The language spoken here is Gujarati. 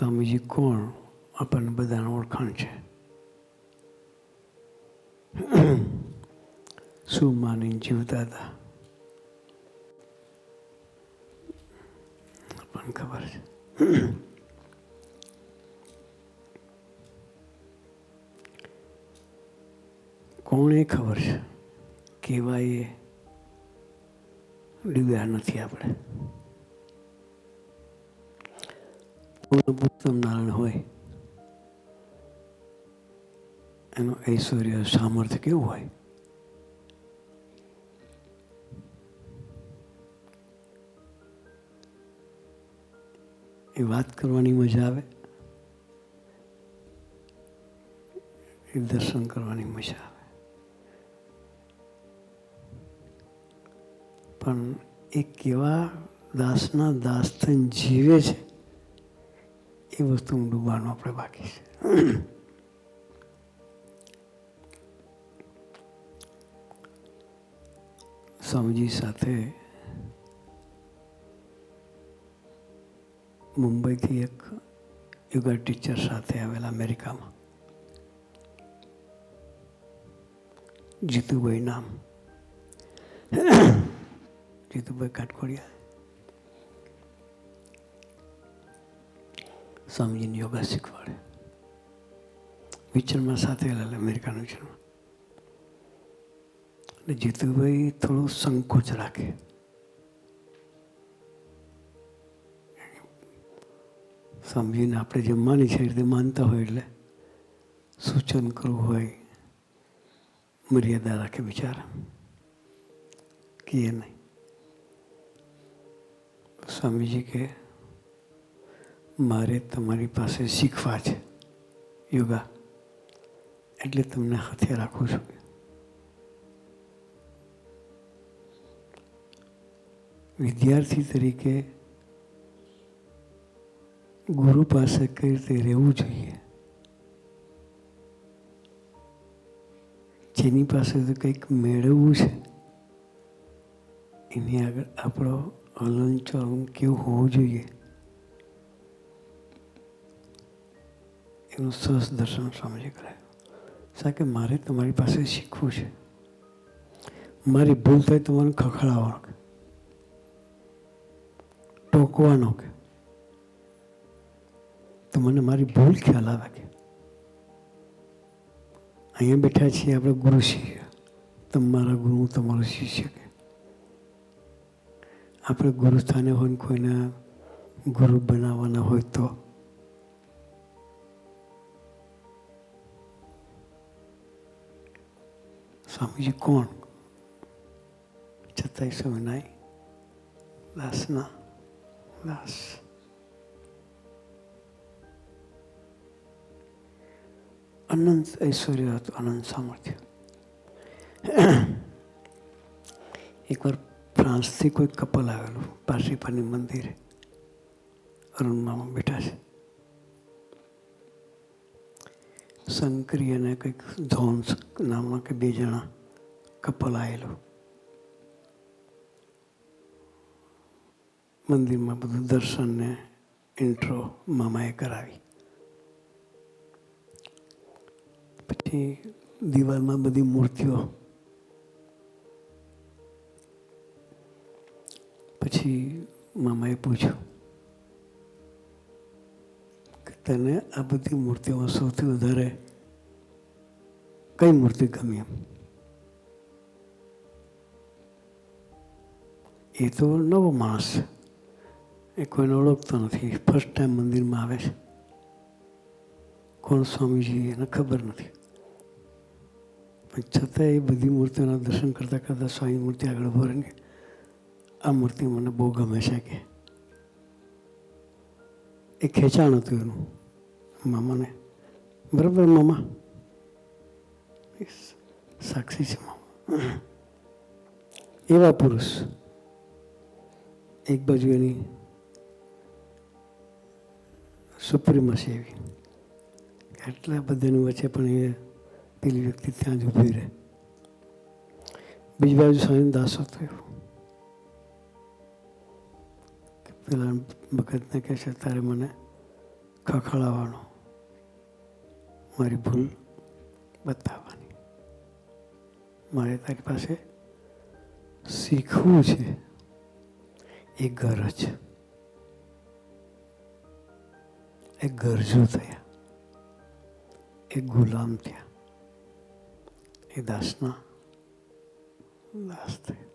સ્વામીજી કોણ? આપણને બધાને ઓળખાણ છે. શું માનીને જીવતા હતા આપણને ખબર છે. કોણે ખબર છે, કેવા એ ડૂબ્યા નથી આપણે. ઉત્તમ નારાયણ હોય એનું ઐશ્વર્ય સામર્થ્ય કેવું હોય? એ વાત કરવાની મજા આવે, એ દર્શન કરવાની મજા આવે. પણ એ કેવા દાસના દાસ થઈને જીવે છે એ વસ્તુ ડૂબવાનું આપણે બાકી છે. સ્વામીજી સાથે મુંબઈથી એક યોગા ટીચર સાથે આવેલા અમેરિકામાં, જીતુભાઈ નામ, જીતુભાઈ કાટખોડિયા. સ્વામીજીને યોગા શીખવાડે. વિચરમાં સાથે આવેલા અમેરિકાના વિચરમાં. એટલે જીતુભાઈ થોડો સંકોચ રાખે. સ્વામીજીને આપણે જે માની છે એ રીતે માનતા હોય એટલે સૂચન કરવું હોય મર્યાદા રાખે બિચારા, કહે નહીં. સ્વામીજી કે મારે તમારી પાસે શીખવા છે યોગા, એટલે તમને હાથે રાખું છું. વિદ્યાર્થી તરીકે ગુરુ પાસે કઈ રીતે રહેવું જોઈએ, જેની પાસે તો કંઈક મેળવવું છે એની આગળ આપણો હલનચલન કેવું હોવું જોઈએ એનું સરસ દર્શન સમજી કરાય. કે મારે તમારી પાસે શીખવું છે, મારી ભૂલ થાય તો મને ખખડાવવાનો, ટોકવાનો, કે તો મને મારી ભૂલ ખ્યાલ આવે કે અહીંયા બેઠા છીએ આપણે ગુરુ શિષ્ય, તમારા ગુરુ હું તમારો શિષ્ય. કે આપણે ગુરુ સ્થાને હોય ને કોઈને ગુરુ બનાવવાના હોય તો સ્વામીજી કોણ? છતાંય સ્વામિનારાયણ દાસના દાસ. અનંત ઐશ્વર્ય હતું, અનંત સામર્થ્ય. એકવાર ફ્રાન્સથી કોઈ કપલ આવેલું પારસીપાની મંદિરે, અરુણમાં બેઠા છે. શંકરી અને કંઈક જોન્સ નામના કે બે જણા કપલ આવેલું. મંદિરમાં બધું દર્શન ને ઇન્ટ્રો મામાએ કરાવી. પછી દિવાલમાં બધી મૂર્તિઓ. પછી મામાએ પૂછ્યું કે તને આ બધી મૂર્તિઓમાં સૌથી વધારે કઈ મૂર્તિ ગમી? એમ. એ તો નવો માણસ છે, એ કોઈને ઓળખતો નથી, ફર્સ્ટ ટાઈમ મંદિરમાં આવે છે. કોણ સ્વામીજી એને ખબર નથી. પણ છતાં એ બધી મૂર્તિઓના દર્શન કરતાં કરતાં સ્વામી મૂર્તિ આગળ ઉભો રહીને આ મૂર્તિ મને બહુ ગમે છે. કે એ ખેંચાણ હતું એનું મામાને. બરાબર મામા? સાક્ષી છે મામા. એવા પુરુષ એક બાજુ એની સુપ્રીમસી એવી, એટલા બધાની વચ્ચે પણ એ પેલી વ્યક્તિ ત્યાં જ ઊભી રહે. બીજી બાજુ સ્વામી દાસ હતો એવું. પેલા ભગતને કહે છે તારે મને ખખડાવવાનો, મારી ભૂલ બતાવવાની. મારે તારી પાસે શીખવું છે. એ ગરજ, એ ગરજુ થયા, એ ગુલામ થયા, એ દાસના દાસ થયા.